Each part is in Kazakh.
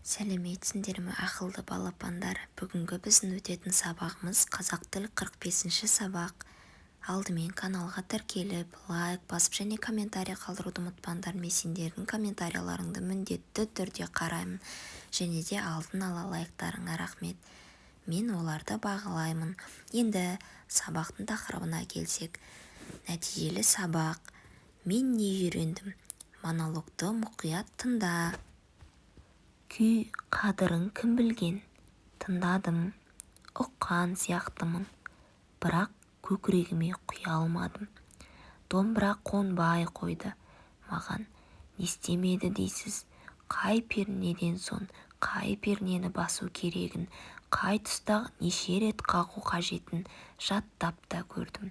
Сәлеметсіңдер ме ақылды балапандар. Бүгінгі біздің өтетін сабағымыз қазақ тілі 45-ші сабақ. Алдымен каналға тіркеліп, лайк басып және комментарий қалдыруды ұмытпаңдар. Мен сендердің комментарияларыңды міндетті түрде қараймын. Және де алдын ала лайктарыңа рахмет. Мен оларды бағалаймын. Енді сабақтың тақырыбына келсек. Нәтижелі сабақ. Мен не үйрендім? Монологты мұқият тыңда. Күй қадірін кім білген? Тыңдадым, ұққан сияқтымын, бірақ көкірегіме құя алмадым. Домбыра қонбай қойды маған. Не істемеді дейсіз? Қай пернеден соң қай пернені басу керегін, қай тұста неше рет қағу қажетін жаттап та көрдім.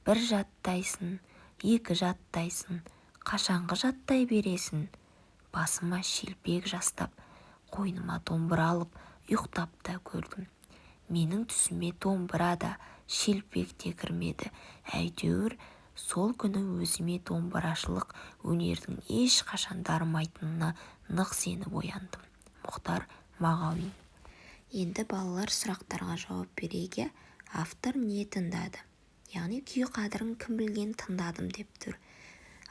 Бір жаттайсың, екі жаттайсың, қашанғы жаттай бересің? Басыма шелпек жастап, қойныма домбыра алып ұйықтап та көрдім. Менің түсіме домбыра да шелпек те кірмеді. Әйтеуір сол күні өзіме домбырашылық өнердің ешқашан дарымайтынына нық сеніп ояндым. Мұхтар Мағауин. Енді балалар сұрақтарға жауап берейік. Автор не тыңдады? Яғни күй қадірін кім білген тыңдадым деп тұр.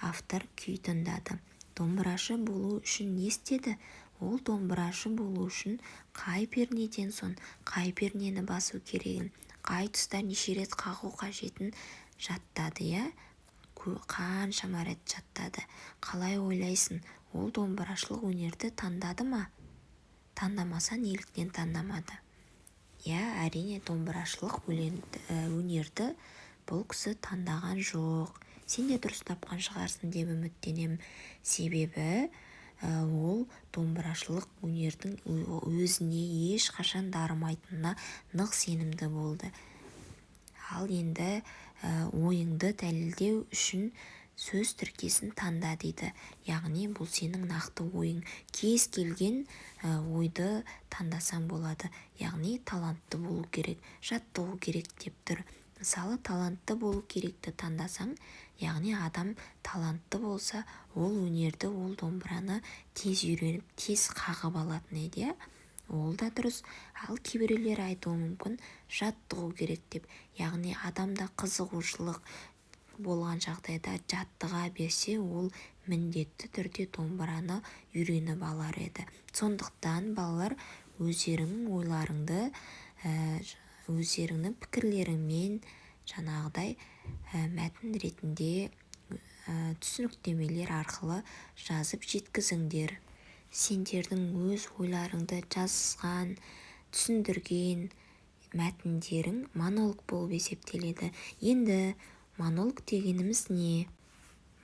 Автор күй тыңдады. Домбырашы болу үшін не істеді? Ол домбырашы болу үшін қай пернеден соң қай пернені басу керегін, қай тұста неше рет қағу қажетін жаттады, қаншама рет жаттады. Қалай ойлайсың, ол домбырашылық өнерді таңдады ма? Таңдамаса неліктен таңдамады? Әрине домбырашылық өнерді бұл кісі таңдаған жоқ. Сен де дұрыс тапқан шығарсың деп үміттенемін. Себебі ол домбырашылық өнердің өзіне ешқашан дарымайтынына нық сенімді болды. Ал енді ойыңды дәлелдеу үшін сөз тіркесін таңда дейді. Яғни бұл сенің нақты ойың. Кез келген ойды таңдасаң болады. Яғни талантты болу керек, жаттығу керек деп тұр. Мысалы, талантты болу керекті таңдасаң, яғни адам талантты болса, ол өнерді, ол домбыраны тез үйреніп, тез қағып алатын еді. Ол да дұрыс. Ал кейбіреулер айтуы мүмкін жаттығу керек деп. Яғни адамда қызығушылық болған жағдайда жаттыға берсе, ол міндетті түрде домбыраны үйреніп алар еді. Сондықтан балалар өздеріңнің ойларыңды, өздеріңнің пікірлеріңмен жаңағыдай мәтін ретінде түсініктемелер арқылы жазып жеткізіңдер. Сендердің өз ойларыңды жазған, түсіндірген мәтіндерің монолог болып есептеледі. Енді монолог дегеніміз не?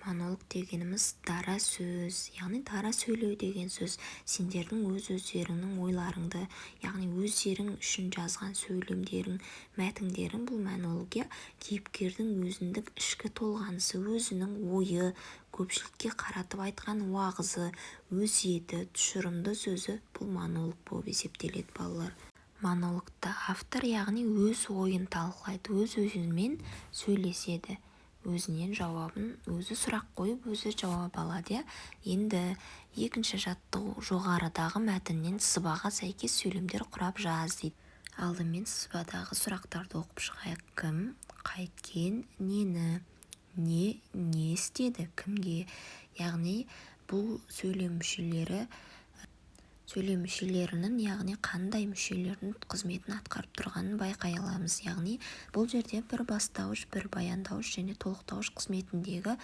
Монолог дегеніміз дара сөз, яғни дара сөйлеу деген сөз. Сендердің өздеріңнің ойларыңды, яғни өздерің үшін жазған сөйлемдерің, мәтіндерің бұл монолог. Кейіпкердің өзіндік ішкі толғанысы, өзінің ойы, көпшілікке қаратып айтқан уағызы, өсиеті, тұшырымды сөзі бұл монолог болып есептеледі балалар. Монологта автор яғни өз ойын талқылайды, өз-өзімен сөйлеседі. Өзінен жауабын, өзі сұрақ қойып, өзі жауап алады. Енді екінші жаттығу жоғарыдағы мәтіннен сызбаға сәйкес сөйлемдер құрап жаз дейді. Алдымен сызбадағы сұрақтарды оқып шығайық. Кім, қайткен, нені, не істеді, кімге. Яғни бұл сөйлем мүшелерінің, яғни қандай мүшелердің қызметін атқарып тұрғанын байқай аламыз. Яғни бұл жерде бір бастауыш, бір баяндауыш және толықтауыш қызметіндегі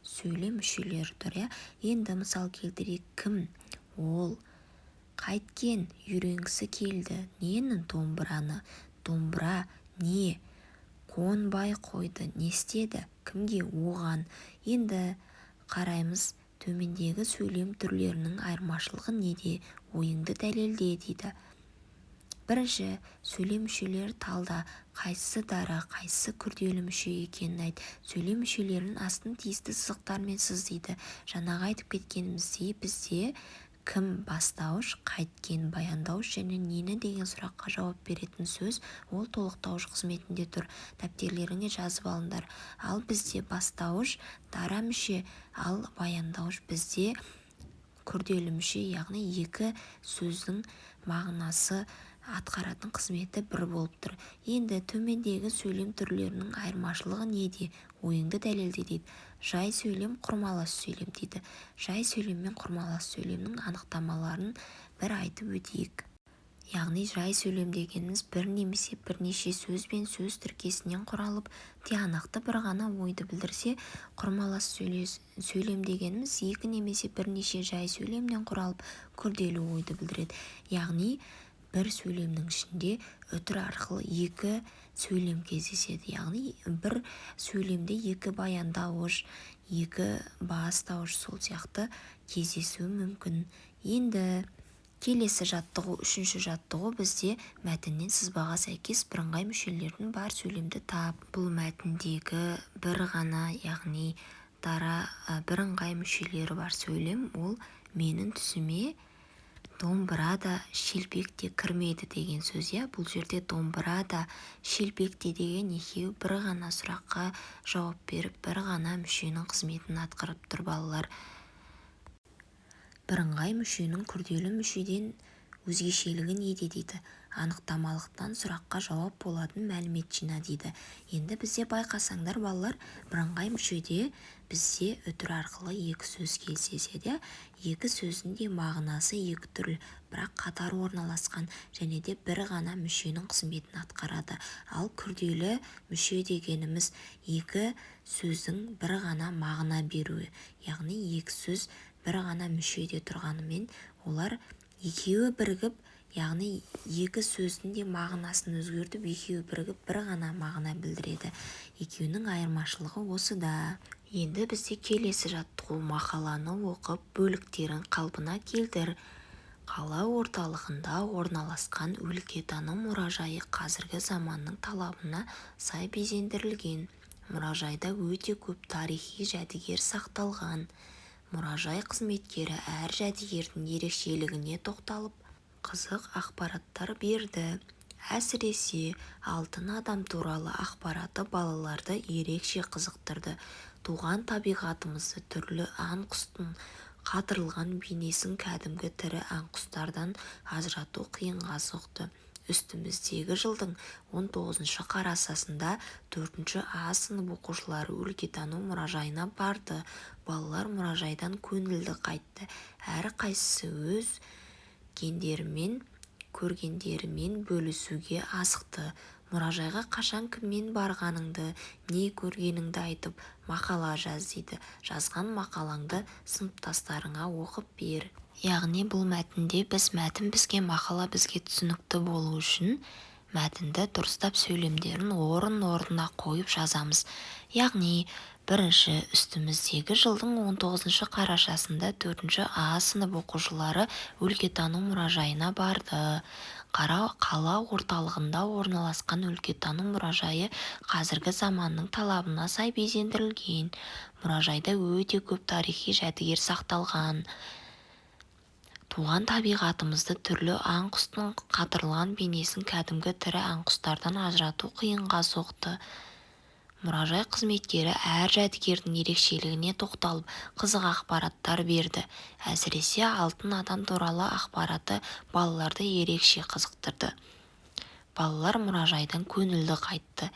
сөйлем мүшелері тұр. Енді мысал келтірейік. Кім? Ол. Қайткен? Үйренгісі келді. Нені? Домбыраны. Домбыра. Не? Қонбай қойды. Не істеді? Кімге? Оған. Енді қараймыз. Төмендегі сөйлем түрлерінің айырмашылығы неде? Ойыңды дәлелде дейді. Бірінші, сөйлем мүшелері талда. Қайсысы дара, қайсысы күрделі мүше екенін айт. Сөйлем мүшелерінің астын тиісті сызықтармен сыз дейді. Жаңағы айтып кеткеніміздей бізде кім бастауыш, қайткен баяндауыш және нені деген сұраққа жауап беретін сөз, ол толықтауыш қызметінде тұр. Дәптерлеріңе жазып алыңдар. Ал бізде бастауыш дара мүше, ал баяндауыш бізде күрделі мүше, яғни екі сөздің мағынасы атқаратын қызметі бір болып тұр. Енді төмендегі сөйлем түрлерінің айырмашылығы неде? Ойыңды дәлелде дейді. Жай сөйлем, құрмалас сөйлем дейді. Жай сөйлем мен құрмалас сөйлемнің анықтамаларын бір айтып өтейік. Яғни жай сөйлем дегеніміз бір немесе бірнеше сөз бен сөз тіркесінен құралып, тиянақты бір ғана ойды білдірсе, құрмалас сөйлем дегеніміз екі немесе бірнеше жай сөйлемнен құралып, күрделі ойды білдіреді. Яғни бір сөйлемнің ішінде үтір арқылы екі сөйлем кездеседі. Яғни бір сөйлемде екі баяндауыш, екі бастауыш сол сияқты кездесуі мүмкін. Енді келесі жаттығу, үшінші жаттығу бізде мәтіннен сызбаға сәйкес бірыңғай мүшелердің бар сөйлемді тап. Бұл мәтіндегі бір ғана, яғни дара бірыңғай мүшелері бар сөйлем, ол менің түсіме домбыра да шелпек те кірмейді деген сөз. Бұл жерде домбыра да шелпек те деген екеуі бір ғана сұраққа жауап беріп, бір ғана мүшенің қызметін атқарып тұр балалар. Бірыңғай мүшенің күрделі мүшеден өзгешелігі неде дейді. Анықтамалықтан сұраққа жауап болатын мәлімет жина дейді. Енді бізде байқасаңдар балалар, бірыңғай мүшеде бізде үтір арқылы екі сөз кездеседі. Екі сөздің де мағынасы екі түрлі, бірақ қатар орналасқан және де бір ғана мүшенің қызметін атқарады. Ал күрделі мүше дегеніміз екі сөздің бір ғана мағына беруі. Яғни екі сөз бір ғана мүшеде тұрғанымен олар екеуі бірігіп, яғни екі сөздің де мағынасын өзгертіп, екеуі бірігіп бір ғана мағына білдіреді. Екеуінің айырмашылығы осыда. Енді бізде келесі жаттығу, мақаланы оқып, бөліктерін қалпына келтір. Қала орталығында орналасқан өлкетану мұражайы қазіргі заманның талабына сай безендірілген. Мұражайда өте көп тарихи жәдігер сақталған. Мұражай қызметкері әр жәдігердің ерекшелігіне тоқталып, қызық ақпараттар берді. Әсіресе алтын адам туралы ақпараты балаларды ерекше қызықтырды. Туған табиғатымызды, түрлі аң-құстың қатырылған бейнесін кәдімгі тірі аң-құстардан ажырату қиынға соқты. Үстіміздегі жылдың 19 қарашасында 4 А сынып оқушылары өлкетану мұражайына барды. Балалар мұражайдан көңілді қайтты. Әр қайсысы өз көргендерімен бөлісуге асықты. Мұражайға қашан кіммен барғаныңды, не көргеніңді айтып, мақала жаз дейді. Жазған мақалаңды сыныптастарыңа оқып бер. Яғни бұл мәтінде мәтін бізге, мақала бізге түсінікті болу үшін мәтінді дұрыстап сөйлемдерін орын-орнына қойып жазамыз. Яғни бірінші, үстіміздегі жылдың 19 қарашасында 4 А сынып оқушылары өлкетану мұражайына барды. Қала орталығында орналасқан өлкетану мұражайы қазіргі заманның талабына сай безендірілген. Мұражайда өте көп тарихи жәдігер сақталған. Туған табиғатымызды, түрлі аң-құстың қатырылған бейнесін кәдімгі тірі аң-құстардан ажырату қиынға соқты. Мұражай қызметкері әр жәдігердің ерекшелігіне тоқталып, қызық ақпараттар берді. Әсіресе алтын адам туралы ақпараты балаларды ерекше қызықтырды. Балалар мұражайдан көңілді қайтты.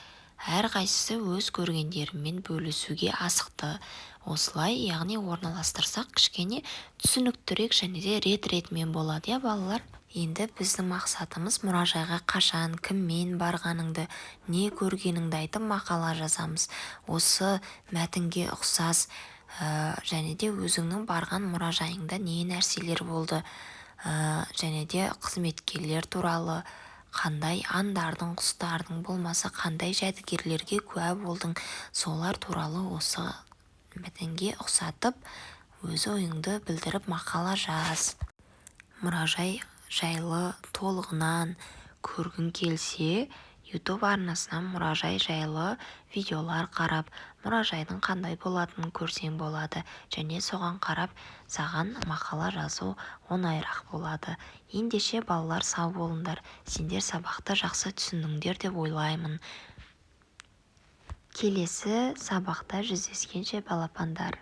Әр қайсысы өз көргендерімен бөлісуге асықты. Осылай, яғни орналастырсақ кішкене түсініктірек және де рет-ретмен болады, балалар? Енді біздің мақсатымыз мұражайға қашан, кіммен барғаныңды, не көргеніңді айтып мақала жазамыз. Осы мәтінге ұқсас және де өзіңнің барған мұражайыңда не нәрселер болды, және де қызметкерлер туралы, қандай аңдардың, құстардың, болмаса қандай жәдігерлерге куә болдың, солар туралы осы мәтінге ұқсатып, өз ойыңды білдіріп мақала жаз. Мұражай жайлы толығынан көргің келсе, YouTube арнасынан мұражай жайлы видеолар қарап, мұражайдың қандай болатынын көрсең болады, және соған қарап саған мақала жазу оңайырақ болады. Ендеше балалар, сау болыңдар, сендер сабақты жақсы түсіндіңдер деп ойлаймын. Келесі сабақта жүздескенше балапандар.